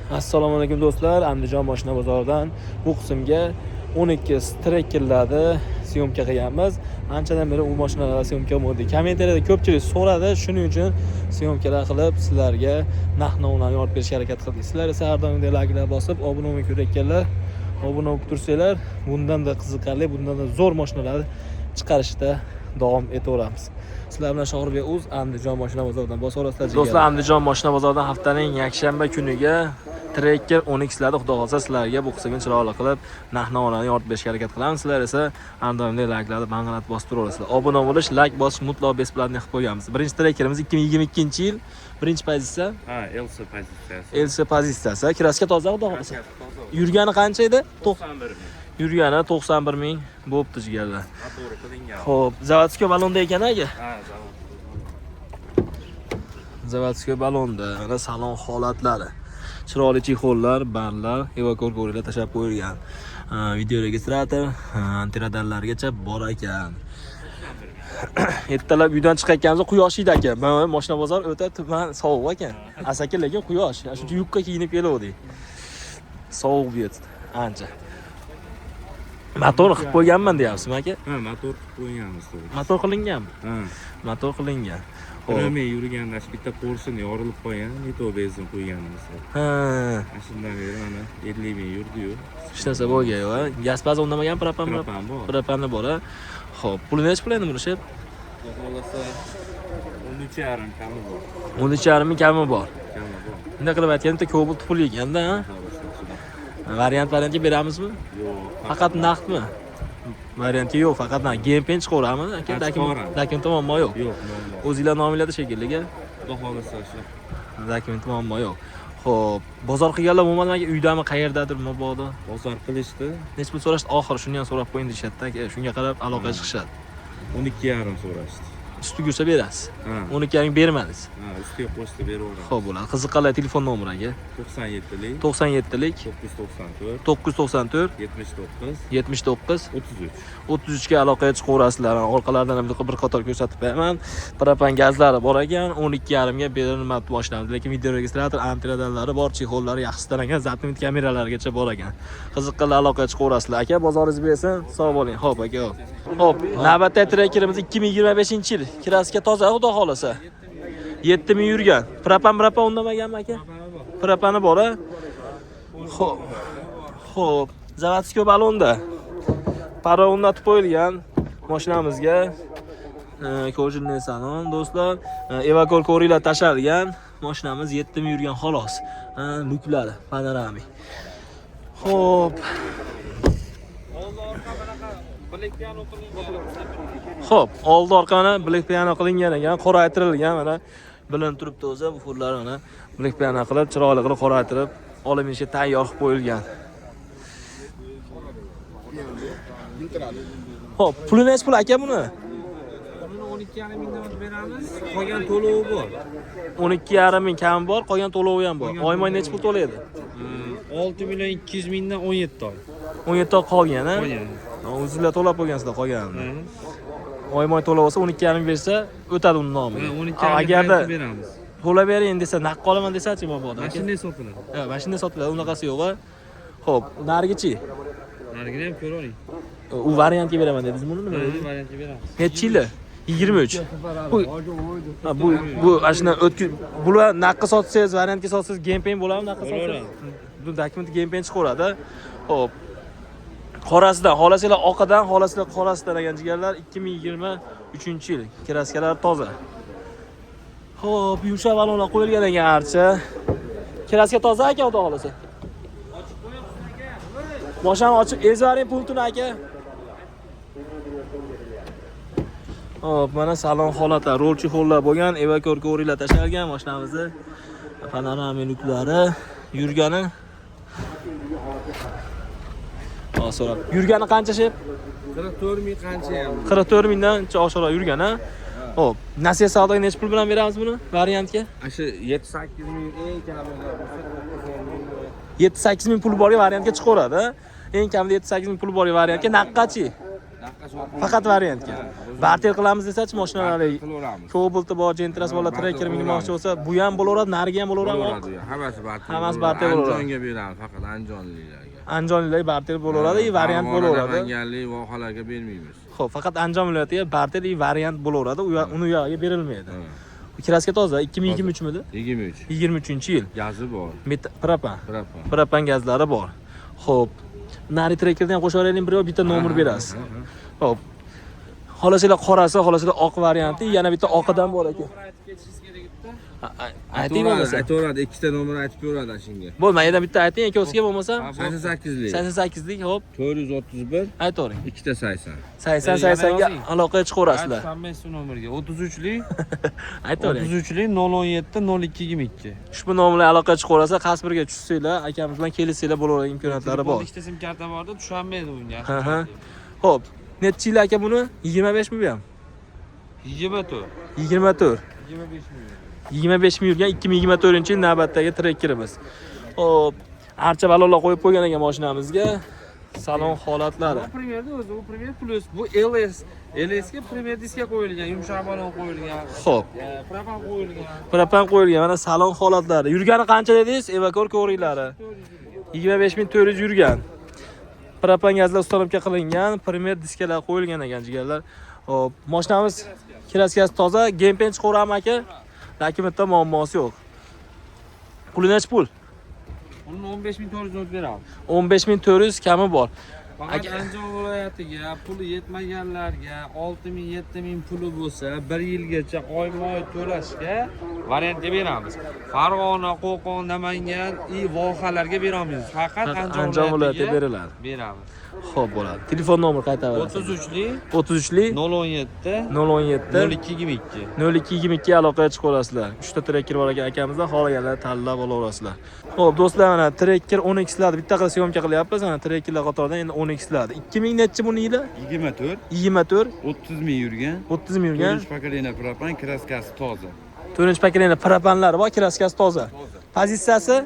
Assalomu alaykum do'stlar. Andijon mashina bozoridan bu qismga 12 strekkerlarni syomka qilganmiz. Anchadan beri u mashinalarga syomka bo'ldi. Kommentariyada ko'pchilik so'radi, shuning uchun syomkalar qilib sizlarga narx-navlarni yorib berishga harakat qildik. Sizlar esa har doimgidek like'lar bosib, obuna bo'lib ko'rayotganlar, obuna bo'lib tursanglar, bundan-da qiziqarli, bundan-da zo'r mashinalarni chiqarishda davom etaveramiz. Sizlar bilan Shohirbek Uz Andijon mashina bozoridan bosorasizlar. Do'stlar, Andijon mashina bozoridan haftaning yakshanba kuniga Trekker 10x'larni xudo xolsa sizlarga bu qismga chiroyli qilib narx-navolarni yoritib berishga harakat qilamiz. Sizlar esa har doimgidek like'larni bang'alat bosib turaverasizlar. Obuna bo'lish, like bosish mutlaqo besplatniy qilib qo'yganmiz. Birinchi Trekkerimiz 2022-yil, birinchi pozitsiya. LC pozitsiyasi. LC pozitsiyasi. Kraska toza xudo xolsa. Yurgani qancha edi? 91 ming. Yurgani 91 ming bo'pti jigarlar. To'g'ri qilingan. Xo'p, zavodskiy balonda ekan aka. Ha, zavod. Zavodskiy balonda mana salon holatlari. Chiroyli chexollar, barlar, evakuatorlar tashab qo'yilgan. Video registrator, antiradarlargacha bor ekan. Ertalab uydan chiqayotganimizda quyosh edi ekan. Mana mashina bozor o'ta tuman sovuq ekan. Asaka lekin quyosh. Shuncha yubka kiyinib kelgandik. Sovuq bu ancha. Motor qilib qo'yganman deyapsizmi aka? Ha, motor qilib qo'yganmiz. Motor qilinganmi? Ha. Motor qilingan. Rome yurganda bitta Porsche yorilib qolgan, neto benzin qo'yganmiz. Ha. Shundan beri mana 50 ming yurdi-yu. Hech narsa bo'lgan-ku, ha. Gaz baza o'rnamagan, propan bor. Propani bor, ha. Xo'p, puli necha pul endi burishib? Xohlasa 13,5 kami bor. 13,5 ming kami bor. Kami bor. Bunday qilib aytganda Cobalt pul yeganda, ha. Variantga beramizmi? Yo'q. Faqat naqdmi? Variantga yo'q, faqat naqd. Gempen chiqaveramiz aka. Dokument muammo yo'q. Yo'q, O'zingizlar nominglarda shekilliga. Xudo xolasa shu. Dokument muammo yo'q. Xo'p, bozor qilganlar bo'lmadimi aka? Uydami, qayerdadir mabodo? Bozor qilishdi. Necha pul so'rashdi? Oxiri shuni ham so'rab qo'ying deyshadi aka. Shunga qarab aloqa chiqishadi. 12,5 so'rashdi. Ustiga ursa berasiz. Ha. 12,5 bermadingiz. Ha, ustiga qo'shdi beraveramiz. Xo'p bo'ladi. Qiziqqanlar telefon nomeri aka. 97lik 97lik 994 994 79 79 33. 33 ga aloqaga chiqaverasizlar. Orqalaridan ham bir qator ko'rsatib beraman. Propan gazlari bor ekan, 12,5 ga berilmabdi boshlanadi. Lekin video registrator, antiradarlari bor, chexollari yaxshi istalgan, zatmit kameralarigacha bor ekan. Qiziqqanlar aloqaga chiqaverasizlar aka. Bozoringiz bersin. Sog' bo'ling. Xo'p aka. Xo'p, navbatdagi Trekkerimiz 2025-yil. Kraska toza xudo xolasa. 7 ming yurgan. Propan o'rnamaganmi aka? Propani bor, a? Xo'p. Xo'p, zavodskiy balonda. Para o'rnatib qo'yilgan mashinamizga. Ko'jilni salon do'stlar. Evakuatorlar tashalgan. Mashinamiz 7 ming yurgan xolos. Luklari panoramik. Xo'p. Xo'p, oldi orqani black piano qilingan ekan, qoraytirilgan mana bilinib turibdi o'zi bu furlar mana black piano qilib, chiroyli qilib qoraytirib, olib tayyor qilib qo'yilgan. Xo'p, puli necha pul aka buni? Buni 12,5 mingdan beramiz. Qolgan to'lovi bor. 12,5 ming kam bor, qolgan to'lovi ham bor. Oyma necha pul to'laydi? 6 million 200 mingdan 17 oy. 17 oy qolgan, ha? Qolgan. O'zingizlar to'lab qo'ygansizlar qolganini. Oymoy to'lab olsa 12,5 bersa o'tadi uni nomiga. 12,5 agarda beramiz. to'lab bering desa, naqd qolaman desa-chi mabodo. Mashinada sotiladi. Ha, mashinada sotiladi, unaqasi yo'q-a. Xo'p, narigichi? Narigini ham ko'ravering. U variantga beraman dedingiz buni nima? Variantga beramiz. Necha yili? 23. Bu ashuna o'tkir bular naqqa sotsangiz, variantga sotsangiz gempen bo'ladimi, naqqa sotsangiz? Bu dokument gempen chiqaveradi. Xo'p. Qorasidan, xolasizlar oqidan, xolasizlar qorasidan degan jigarlar 2023-yil. Kraskalar toza. Xo'p, yumshoq balonlar qo'yilgan ekan archa. Kraska toza aka, xudo xolasa. Mashina ochib, ezvaring punktini aka. Hop, mana salon holatlar, rol chexollar bo'lgan, evakuatorlar tashalgan mashinamizni. Panoramik luklari, yurgani. So'rab. Yurgani qancha shep? 44 ming qancha ham. 44 mingdan oshiqroq yurgan, ha? Hop, nasiya savdoga necha pul bilan beramiz buni variantga? Shu 7-8 ming eng kamida 7-8 ming pul borga variantga chiqaveradi. Eng kamida 7-8 ming pul borga variantga naqachi? Faqat variantga. Barter qilamiz desachi mashinalarga qilaveramiz. Cobalt bor, Gentrasi bor, Tracker minimoqchi bo'lsa, bu ham bo'laveradi, narigi ham bo'laveradi. Bo'laveradi. Hammasi barter. Hammasi barter bo'laveradi. Andijonga beramiz, faqat andijonliklarga. Andijonliklar barter bo'laveradi, variant bo'laveradi. Namanganlik vohalarga bermaymiz. Xo'p, faqat Andijon viloyatiga barter variant bo'laveradi, uni u yoqqa berilmaydi. Kraska toza 2023midi? 23. 23-yil. Gazi bor. Propan. Propan. Propan gazlari bor. Xo'p. Nari Trekkerdan ham qo'shib yuboring, bir bitta nomer berasiz. Xo'p. Xolasizlar qorasi, xolasizlar oq varianti, yana bitta oqidan bor ekan. Ayting bo'lmasa. Aytaveradi, ikkita nomer aytib beradi shunga. Bo'lmaydi, bitta ayting, ikkovsiga bo'lmasa 88lik. 88lik, xo'p. 431. Aytavering. Ikkita 80. 80 ga aloqaga chiqaverasizlar. Aytsanmen nomerga 33lik Aytavering. 33lik 017 0222. Ushbu nom bilan aloqaga chiqaverasa, Kasperga tushsanglar, akamiz bilan kelishsanglar bo'laveradigan imkoniyatlari bor. Ikkita sim karta borda, tushanmaydi bunga. Ha. Xo'p. Necha yil aka buni? 25 mi bu ham? 24. 24. 25 ming yurgan 2024-yil navbatdagi Trekkerimiz. Xo'p, archa balonlar qo'yib qo'ygan ekan mashinamizga. Salon holatlari. Bu Premierda o'zi, bu Premier Plus, bu LS. LSga Premier diskga qo'yilgan, yumshoq balon qo'yilgan. Xo'p, Propan qo'yilgan. propan qo'yilgan. Mana salon holatlari. Yurgani qancha dedingiz? Evakor ko'ringlari. 25400 yurgan. Propan gazlar ustanobga qilingan, Premier diskalar qo'yilgan ekan jigarlar. Xo'p, mashinamiz kraskasi toza, Gempen chiqaveramiz aka. Lekin bitta muammosi yo'q. Puli necha pul? Uni 15400 beramiz. 15400 kami bor. Faqat Andijon viloyatiga puli yetmaganlarga 6000, 7000 puli bo'lsa, 1 yilgacha oyma-oy to'lashga variantga beramiz. Farg'ona, Qo'qon, Namangan vohalarga beramiz. Faqat Andijon viloyatiga beriladi. beramiz. Xo'p, bo'ladi. Telefon nomeri qaytaverasiz. 33lik 33lik 017 017 0222. 0222 ga aloqaga chiqaverasizlar. 3 ta Trekker bor ekan akamizdan, xohlaganlar tanlab olaverasizlar. Xo'p, do'stlar, mana Trekker 10X larni bitta qilib syomka qilyapmiz. Mana Trekkerlar qatoridan endi 10X larni. 2000 nechi buni yili? 24, 24, 30 ming yurgan. 30 ming yurgan. 4 pokoleniya propan, kraskasi toza. 4 pokoleniya propanlari bor, kraskasi toza. Pozitsiyasi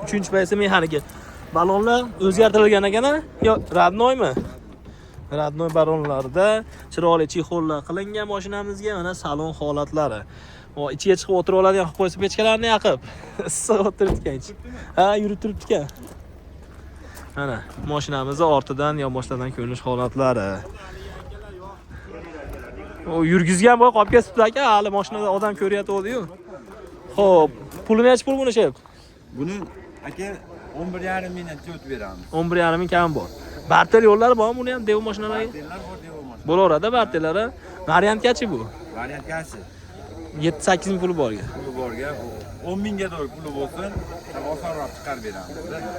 3 paysi mexanika. Balonlar o'zgartirilgan ekan-a? Yo, radnoymi? Radnoy balonlarda chiroyli chexollar qilingan mashinamizga mana salon holatlari. O ichiga chiqib o'tirib oladigan qilib qo'ysa pechkalarni yoqib. Issiq o'tiribdi ekan. Ha, yurib turibdi ekan. Mana mashinamizni ortidan yonboshlardan ko'rinish holatlari. O yurgizgan boy qolib ketibdi aka, hali mashinada odam ko'ryapti-yu. Xo'p, puli necha pul buni shep? Buni aka 11,5 mingdan o'tib beramiz. 11,5 ming kam bor. Barter yo'llari bormi buni ham dev mashinalarga? Barterlar bor, devo mashina. Bo'laveradi barterlari. Variantgachi bu? Variantgasi. 7-8 ming puli borga. Puli borga 10 mingga do'y puli bo'lsin, osonroq chiqarib beramiz.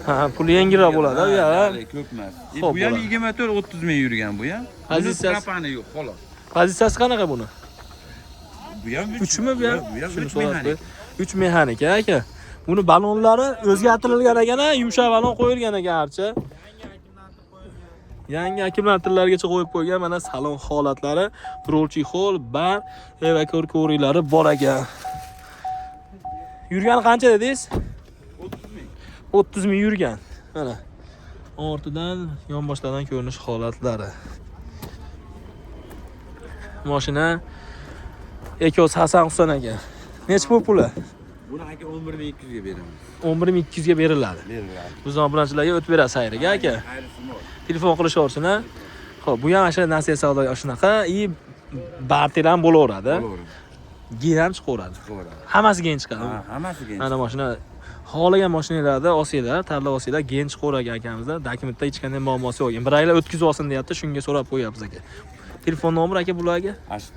Ha, puli yengilroq bo'ladi, u yoq. Ko'p emas. Xo'p, Bu ham bo'ladi. 24-30 ming yurgan bu ham. Pozitsiyasi- Propani yo'q, xolos. Pozitsiyasi qanaqa buni? Bu ham 3mi bu ham? Bu ham Shuni 3 so'rab mexanik. 3 mexanika aka. Buni balonlari o'zgartirilgan ekan, yumshoq balon qo'yilgan ekan archa. Yangi akkumulyatorlargacha qo'yib qo'ygan mana salon holatlari, rolchi hol, bar, evakor ko'ringlari bor ekan. Yurgani qancha dedingiz? 30 ming. 30 ming yurgan. Mana ortidan yonboshlardan ko'rinish holatlari. Mashina Ekos Hasan Husan aka. Nech pul puli? Buni aka 11200 ga beramiz. 11200 ga beriladi. Beriladi. Biz obunachilarga o'tib berasiz xayriga aka. Xayrisi bor. Telefon qilishaversin ha. Xo'p, bu ham o'sha nasiya savdo shunaqa, barter ham bo'laveradi. To'g'ri. Gen ham chiqaveradi. To'g'ri. Hammasi gen chiqadi. Ha, hammasiga. Mana mashina xohlagan mashinalarda olsanglar, tanlab olsanglar gen chiqavergan akamizda. Dokumentda hech qanday muammosi yo'q. Bir aylar o'tkazib olsin deyapti, shunga so'rab qo'yapmiz aka. Telefon nomeri aka bularga?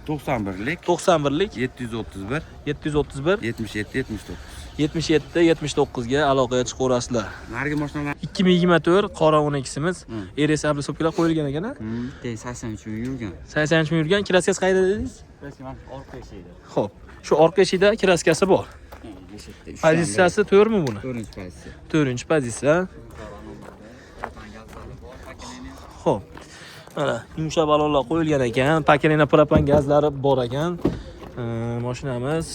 91lik 91lik 731 731 77 79. 77 79 ga aloqaga chiqaverasizlar. Narigi mashinalar 2024 qora 12simiz. RS ablisopkalar qo'yilgan ekan-a? 83 ming yurgan. 83 ming yurgan. Kraskasi qayerda dedingiz? Orqa eshikda. Xo'p, shu orqa eshikda kraskasi bor. Pozitsiyasi 4 mi buni? 4-pozitsiya. 4-pozitsiya. Xo'p. Mana yumshoq balonlar qo'yilgan ekan, pokoleniya propan gazlari bor ekan. Mashinamiz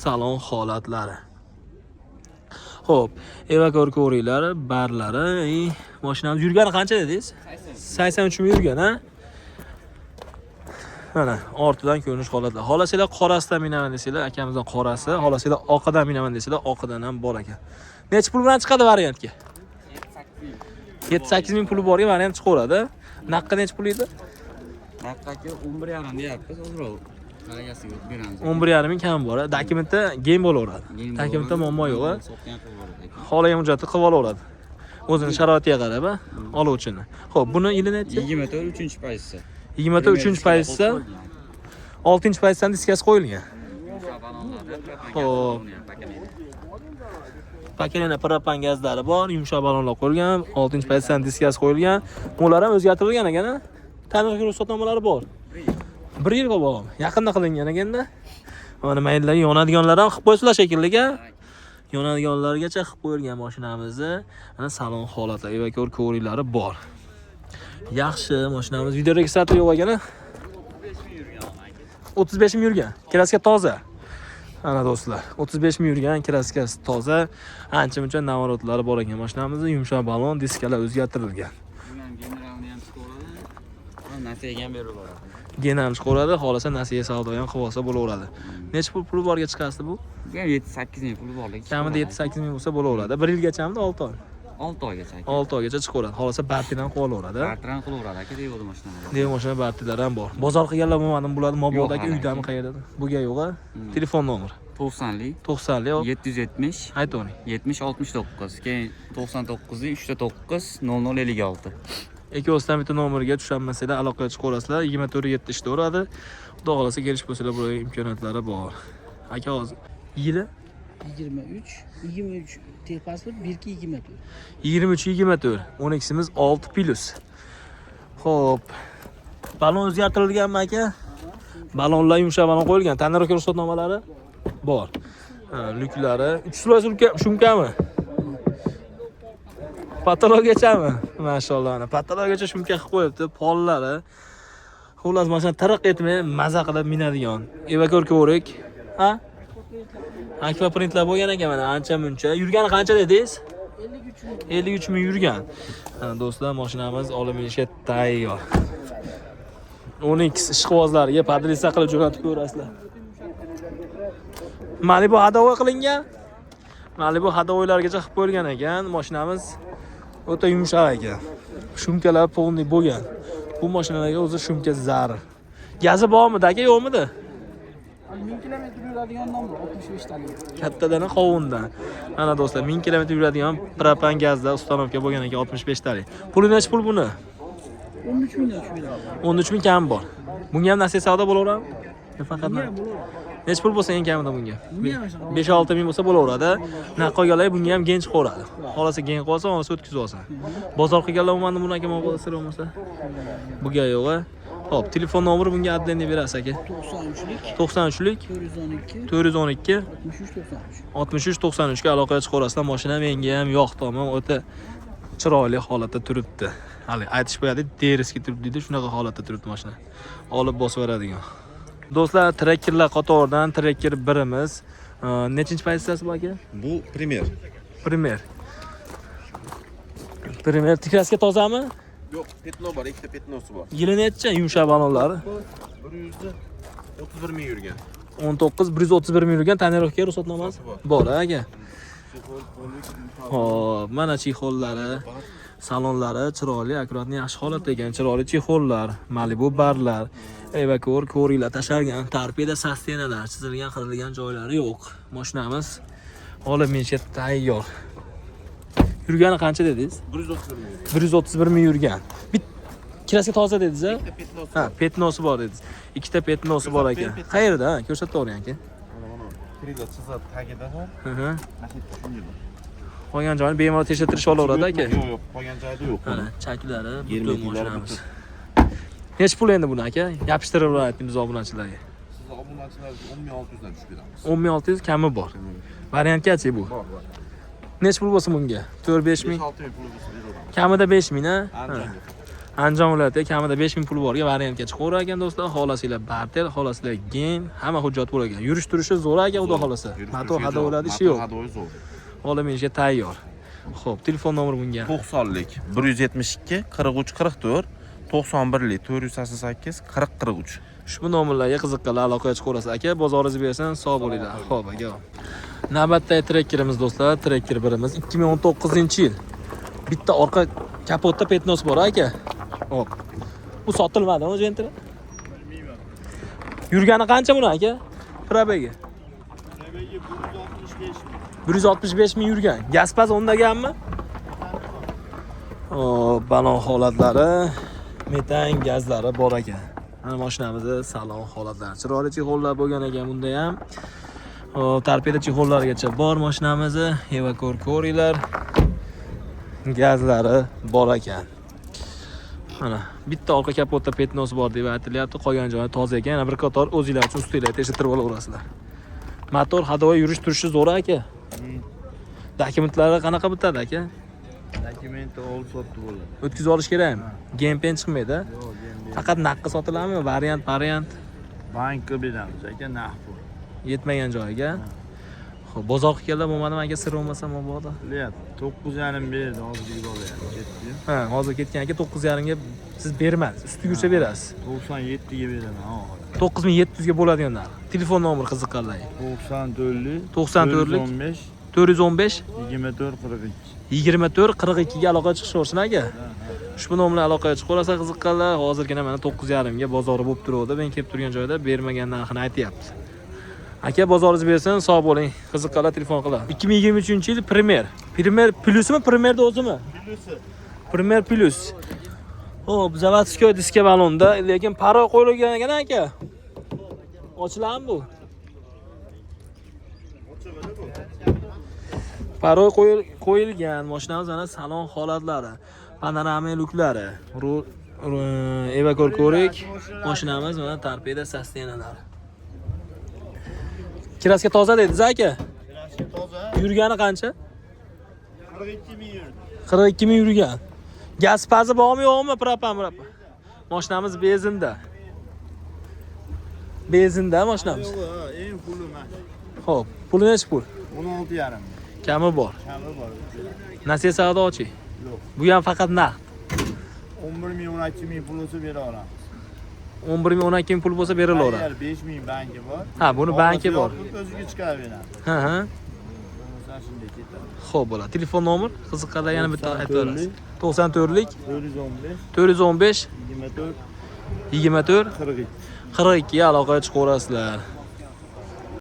salon holatlari. Xo'p, evakor ko'ringlar, barlari, mashinamiz yurgani qancha dedingiz? 83 ming yurgan, ha? Mana ortidan ko'rinish holatlar. Xohlasanglar qorasidan minaman desanglar, akamizdan qorasi, xohlasanglar oqidan minaman desanglar, oqidan ham bor ekan. Necha pul bilan chiqadi variantga? 7-8 ming puli borga variant chiqaveradi. Naqqa necha pul edi? Haqiqatga 11,5 deyapmiz, ozroq. Qaragasiga beramiz. 11,5 ming kam bor. Dokumentda game bo'laveradi. Dokumentda muammo yo'q. Xohlagan hujjatni qilib olaveradi. O'zining sharoitiga qarab, oluvchini. Xo'p, buni yili necha? 24 3-pozitsiya. 23 pozitsiyasi 6 pozitsiyani diskasi qo'yilgan. Xo'p. Pakelena propan gazlari bor, yumshoq balonlar qo'yilgan, 6 pozitsiyani diskasi qo'yilgan. Ular ham o'zgartirilgan ekan-a? Ta'mirga ruxsatnomalari bor. 1 yilga bor. Yaqinda qilingan ekanda. Mana maylar yonadiganlar ham qilib qo'ysalar shekilli-ga. Yonadiganlargacha qilib qo'yilgan mashinamizni. Mana salon holati, evakor ko'ringlari bor. Yaxshi, mashinamiz video registrator yo'q ekan-a? 35 ming yurgan. Kraska toza. Ana do'stlar, 35 ming yurgan, kraskasi toza. Ancha-muncha navorotlari bor ekan mashinamizda, yumshoq balon, diskalar o'zgartirilgan. Generalni ham chiqaveradi. Nasiyaga ham beraveradi. Gen ham chiqaveradi, xohlasa nasiya savdo ham qilib olsa bo'laveradi. Necha pul borga chiqasdi bu? 7-8 ming puli borlik. Kamida 7-8 ming bo'lsa bo'laveradi. 1 yilgachamidi, 6 oy. 6 oygacha. 6 oygacha chiqaveradi. Xohlasa bartidan qilib olaveradi. Bartran qilaveradi aka, deydi mashinalar. Dev mashina bartilar ham bor. Bozor qilganlar bo'lmadim, bo'ladi. Mobodagi uydami qayerda? Buga yo'q-a? Telefon nomeri. 90lik 90lik 770 aytoni. 70 69. Keyin 99 3-9 0056. Ikkovsidan bitta nomerga tushunmasanglar aloqaga chiqaverasizlar. 24/7 ishlayveradi. Xudo xolasa kelishib bo'lsalar bu imkoniyatlari bor. Aka hozir yili 23 pasport 1-24. 23-24. 12simiz 6+. Xo'p. Balon o'zgartirilganmi aka? Balonlar yumshoq balon qo'yilgan. Ta'mirga ruxsatnomalari bor. Lyuklari 3 sloy shumkami? Patologiyachami? Mashalloh, ana patologiyacha shumka qilib qo'yibdi. Pollari. Xullas, mashina tariq etmay maza qilib minadigan. Evakor ko'rik. Ha? Akfa printlar bo'lgan ekan mana ancha-muncha. Yurgani qancha dedingiz? 53 ming yurgan. Ana do'stlar, mashinamiz olib minishga tayyor. 12 ishqibozlariga podresa qilib jo'natib ko'rasizlar. Malibu hadova qilingan. Malibu hadovoylargacha qilib qo'yilgan ekan. Mashinamiz o'ta yumshoq ekan. Shumkalar polniy bo'lgan. Bu mashinalarga o'zi shumka zarur. Gazi bormi, aka, yo'qmidi? 1000 kilometr yuradigan nomor 65 talik. Kattadan qovundan. Ana do'stlar, 1000 kilometr yuradigan propan gazda ustanovka bo'lgan ekan 65 talik. Puli necha pul buni? 13 mingdan tushib beradi. 13 ming kam bor. Bunga ham nasiya savdo bo'laveradimi? Faqat necha pul bo'lsa eng kamida bunga? 5-6 ming bo'lsa bo'laveradi. Naq qolganlar bunga ham gen chiqaveradi. Xolasa gen qolsa, xolasa o'tkazib olsa. Bozor qilganlar bo'lmadi buni aka mo'g'ul sir bo'lmasa. Bunga yo'q-a. Xo'p, telefon nomeri bunga adlenni berasiz aka. 93lik 93lik 412 6393 ga aloqaga chiqaverasizlar. Mashina menga ham yoqdi, ammo o'ta chiroyli holatda turibdi. Hali aytish qo'yadi, deriski turibdi deydi, shunaqa holatda turibdi mashina. Olib bosib beradigan. Do'stlar, trekkerlar qatoridan trekker birimiz. Nechinchi pozitsiyasi bu aka? Bu Premier. Premier. Premier tikraska tozami? Yo'q, petno bor, ikkita petnosi bor. Yili necha yumshoq balonlari? 131 ming yurgan. 131 ming yurgan, tonirovka ruxsatnomasi bor aka. Xo'p, mana chexollari, salonlari chiroyli, akkuratni yaxshi holatda ekan, chiroyli chexollar, Malibu barlar, evakor ko'ringlar tashalgan, torpeda sastenalar chizilgan, qirilgan joylari yo'q. Mashinamiz olib minishga tayyor. Yurgani qancha dedingiz? 131 ming yurgan. Kraska toza dedingiz, a? Ha, petnosi bor dedingiz. Ikkita petnosi bor ekan. Qayerda? Ko'rsatib o'ring aka. Krilo chizib tagida bor. Qolgan joyini bemalol tekshirdirish olaveradi aka. Yo'q, qolgan joyida yo'q. Mana chaklari, butun mashinamiz. Necha pul endi buni aka? Yopishtirib aytdingiz obunachilarga. Siz obunachilarga 10600 dan tushib beramiz. 10600 kami bor. Variantgachi bu. Bor. Necha pul bo'lsa bunga? 4-5 ming. 6 ming puli bo'lsa beraveramiz. Kamida 5 ming, a? Andijonga. Andijon viloyatiga kamida 5 ming pul borga variantga chiqaverar ekan do'stlar. Xohlasanglar barter, xohlasanglar gen, hamma hujjat bor ekan. Yurish turishi zo'r ekan, xudo xolasa. Motor hadovoladi ishi yo'q. Hadovoy zo'r. olaminishga tayyor. Xo'p, telefon nomeri bunga. 90lik 172 43 44 91lik 488 40 43. Ushbu nomerlarga qiziqqanlar aloqaga chiqaverasiz aka. Bozoringiz bersin, sog' bo'linglar. Xo'p aka. Navbatdagi trekkerimiz do'stlar, trekker birimiz 2019-yil. Bitta orqa kapotda petnos bor aka. Hop. Bu sotilmadimi o'zi endi? Yurgani qancha buni aka? Probegi. 165 ming yurgan. Gazpaz o'ndaganmi? O, balon holatlari, metan gazlari bor ekan. Mana mashinamizda salon holatlari. Chiroyli chexollar bo'lgan ekan bunda ham. Hop, torpeda chexollarigacha bor mashinamizni. Evakor korilar, gazlari bor ekan. Mana bitta orqa kapotda petnos bor deb aytilyapti. Qolgan joyi toza ekan. Yana bir qator o'zinglar uchun ustinglar tekshirib olaverasizlar. Motor hadovoy yurish turishi zo'r aka. Dokumentlari qanaqa bitadi aka? Dokumenti olib sotdi bo'ladi. O'tkazib olish kerakmi? Game-pen chiqmaydi. Faqat naqdga sotiladimi? Variant. Bankka beramiz aka, naqd pul. Yetmagan joyiga. Xo'p, bozorga kelib bo'lmadimi aka, sir bo'lmasa mabodo? Bilyapti. 9,5 berdi, hozirgi olyapti. Ketdi. Ha, hozir ketgan aka 9,5 ga siz bermasiz. Ustiga berasiz. 97 ga beraman, ha. 9700 ga bo'ladigan narx. Telefon nomeri qiziqqanlar. 94lik 415 24 42. 24 42 ga aloqaga chiqishaversin aka. Ushbu nomlar bilan aloqaga chiqaversa qiziqqanlar, hozirgina mana 9,5 ga bozori bo'lib turadi. Men kelib turgan joyda bermagan narxini aytyapti. Aka, bozoringiz bersin, sog' bo'ling. Qiziqqanlar telefon qiladi. 2023-yil Premier Plusmi, Premierda o'zimi? Premier Plus. Xo'p, zavodskoy diska balonda, lekin paro qo'yilgan ekan aka. Ochiladimi bu? Paro qo'yilgan. Mashinamiz mana salon holatlari, panorama luklari, evakor ko'rik. Mashinamiz mana torpeda sostenalari. Kiraska toza dedingiz aka? Kiraska toza. Yurgani qancha? 42 ming yurdi. 42 ming yurgan. Gaz pazi bormi yo'qmi? Propan. Mashinamiz benzinda. Benzinda mashinamiz. Yo'q, eng puli mana. Xo'p, puli necha pul? 16,5. Kami bor. Kami bor. Nasiya savdo oching. Yo'q. Bu ham faqat naqd. 11 ming 12 ming pul olsa bera olamiz. 11 ming 12 ming pul bo'lsa berilaveradi. Agar 5 ming banki bor. Ha, buni banki bor. O'ziga chiqarib beramiz. Ha. Bo'lmasa shunday ketadi. Xo'p bo'ladi. Telefon nomer qiziqqanlar yana bitta aytib berasiz. 94lik 415 415 24 24 42. 42 ga aloqaga chiqaverasizlar.